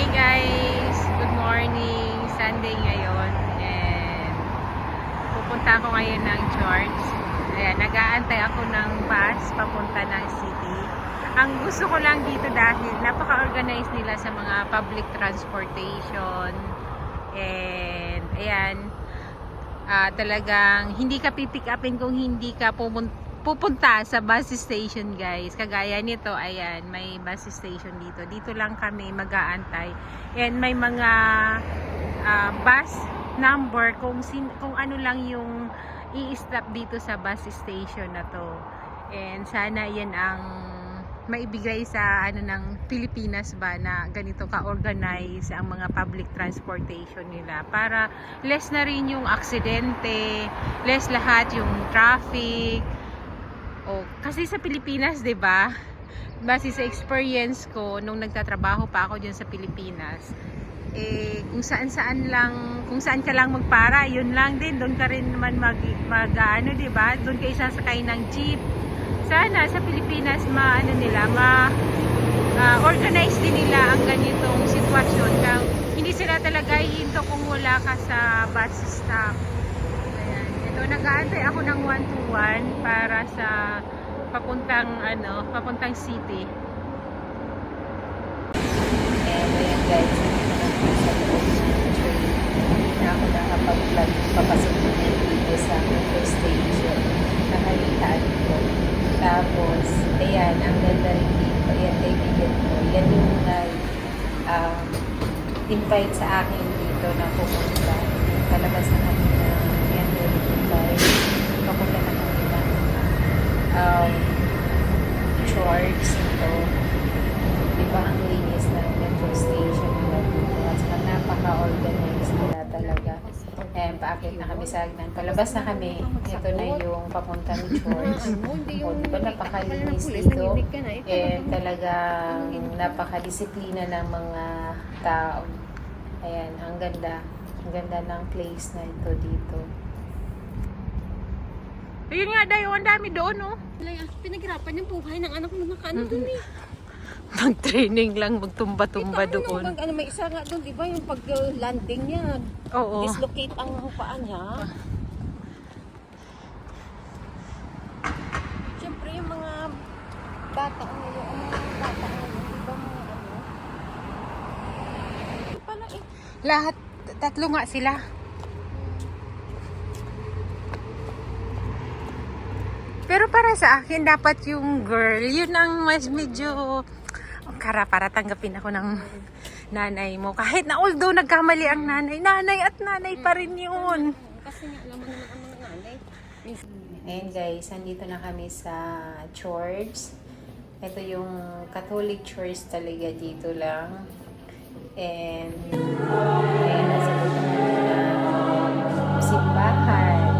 Hey guys! Good morning! Sunday ngayon and pupunta ako ngayon ng church. Ayan, nag-aantay ako ng bus papunta ng city. Ang gusto ko lang dito dahil napaka-organize nila sa mga public transportation and ayan, talagang hindi ka pipick upin kung hindi ka pupunta sa bus station guys. Kagaya nito, ayan, may bus station dito. Dito lang kami mag-aantay. And may mga bus number kung ano lang yung i-stop dito sa bus station na to. And sana yan ang maibigay sa ng Pilipinas ba na ganito ka-organize ang mga public transportation nila para less na rin yung aksidente, less lahat yung traffic. Kasi sa Pilipinas, 'di ba? Base sa experience ko nung nagtatrabaho pa ako diyan sa Pilipinas, kung saan ka lang magpara, yun lang din, doon ka rin naman mag-ano, 'di ba? Doon ka isasakay ng jeep. Sana sa Pilipinas organize din nila ang ganitong sitwasyon. Hindi sila talaga hihinto kung wala ka sa bus stop. So, nag-aantay ako ng 121 para sa papuntang city. And ayan guys, sa loob ng train. Hindi na ako nakapag-vlog papasok na dito sa metro station. Nakalitaan ko. Tapos, ayan, ang ganda rin dito. Ayan, kaibigan ko. Yan yung invite sa akin dito na pupunta. Palabas na kami na yan yung invite. Papunta na kami na church ito. Diba ang linis ng metro station nila dito. At saka napaka-organized nila talaga. And paakit na kami sa hagdan. Palabas na kami. Ito na yung papuntang church. O diba napakalinis dito. And talagang napakadisiplina ng mga tao. Ayan, ang ganda. Ang ganda ng place na ito dito. Ayun nga, Dayo, ang dami doon, no? Pinaghirapan yung buhay ng anak mo nakano dun eh. Mag-training lang, magtumba-tumba doon. May isa nga doon, di ba? Yung pag-landing niya, Oo. dislocate ang paa niya. Siyempre, yung mga bata ngayon, di ba mga ano? Pala eh. Lahat, tatlo nga sila. Pero para sa akin, dapat yung girl, yun ang mas medyo para tanggapin ako ng nanay mo. Kahit na although nagkamali ang nanay at nanay pa rin yun. Kasi nga, alam mo naman ang mga nanay. Ayan guys, andito na kami sa church. Ito yung Catholic church talaga dito lang. And ayan, nasa loob ng simbahan.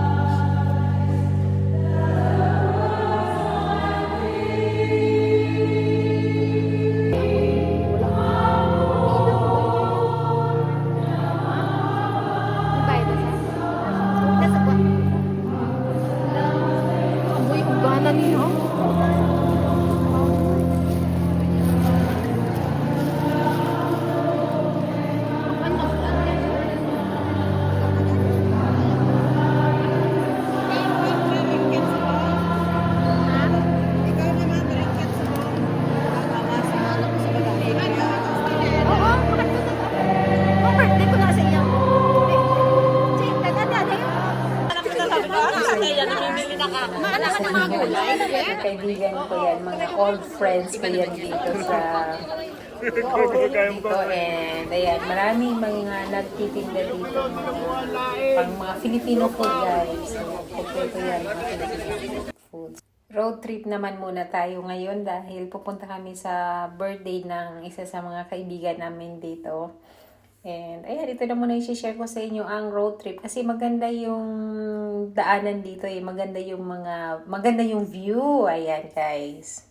Kaibigan ko yan, mga old friends ko yan dito sa dito. And ayan, maraming mga nagtitinda dito mga Filipino food guys. Kompleto yan, mga Filipino food. Road trip naman muna tayo ngayon dahil pupunta kami sa birthday ng isa sa mga kaibigan namin dito. And ayan, ito na muna i-share ko sa inyo ang road trip kasi maganda yung daanan dito eh. Maganda yung view. Ayan guys.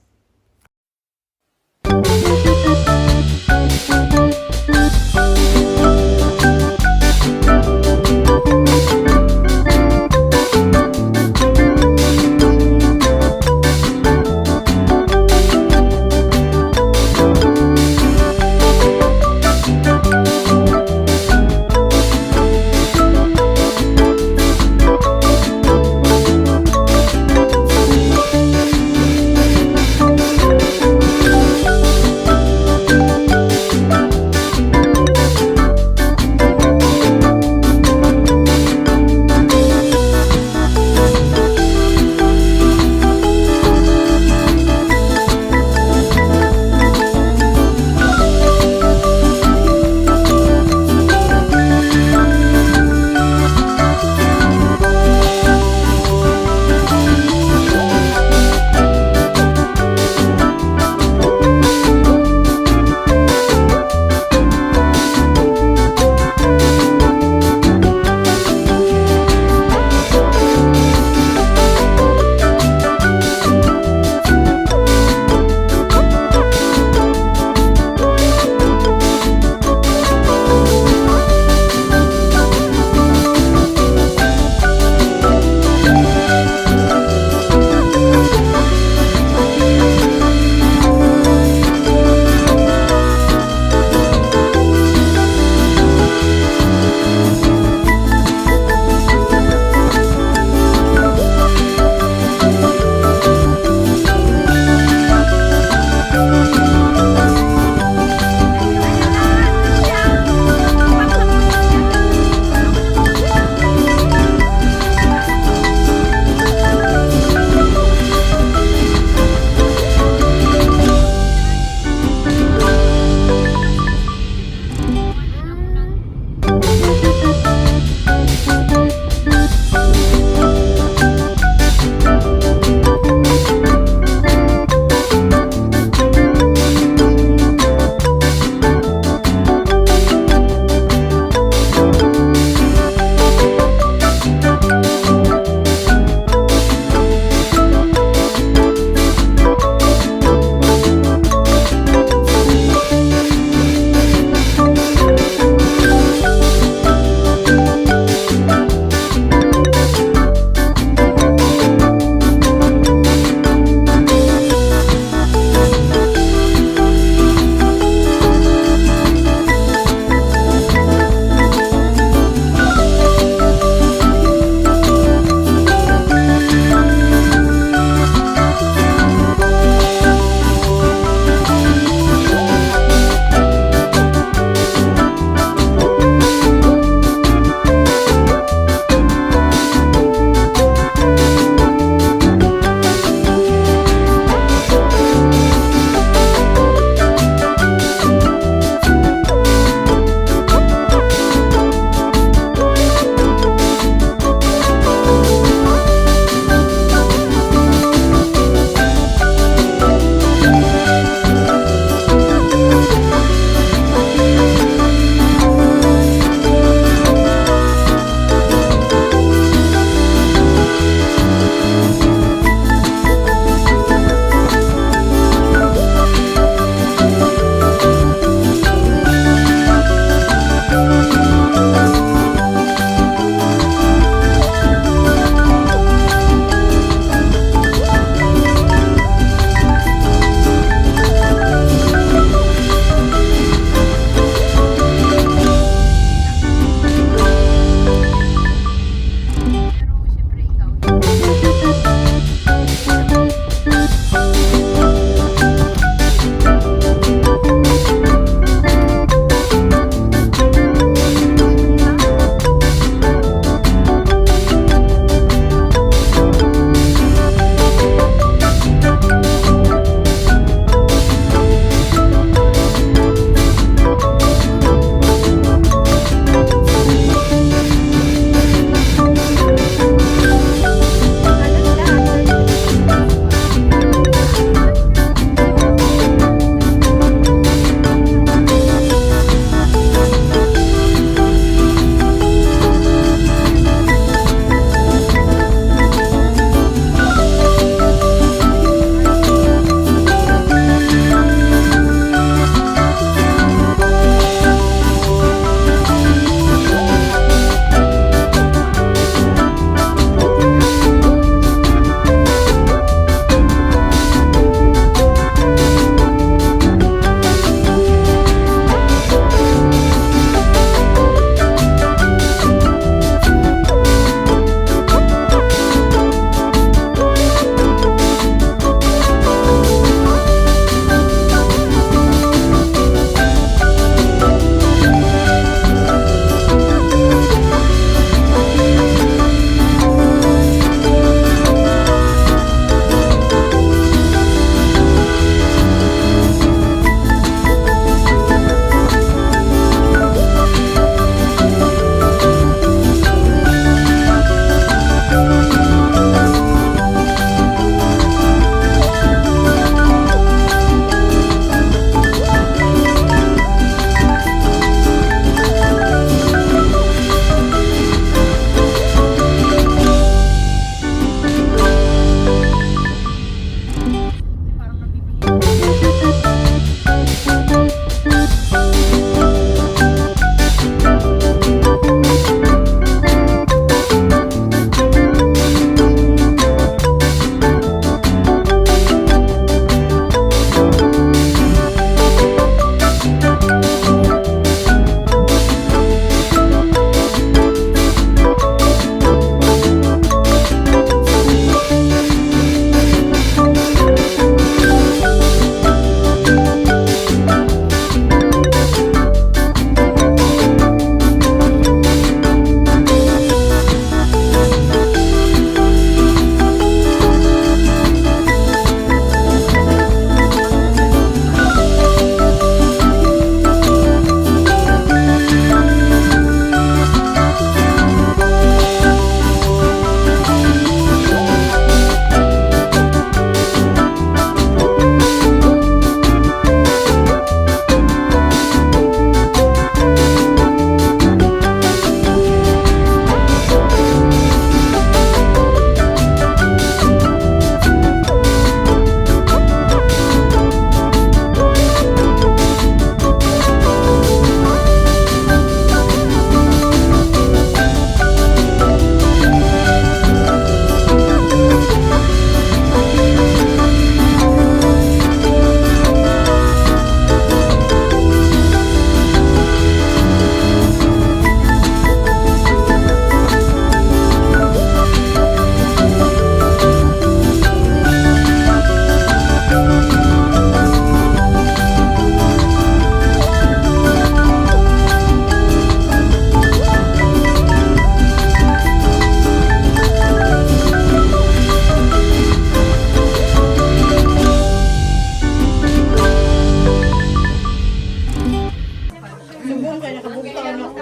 Sumbong kayo, nakabukta na ako.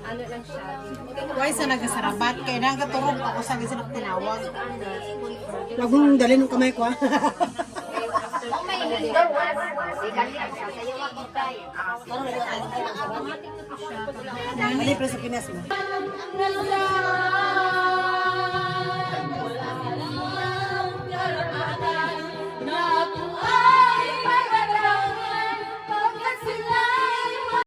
Ano lang siya. Why sa nagasarabat? Kaya nagaturog ako sa gisinap tinawag. Lagong dalhin ng kamay ko ah. Ano pre sa Pinas mo?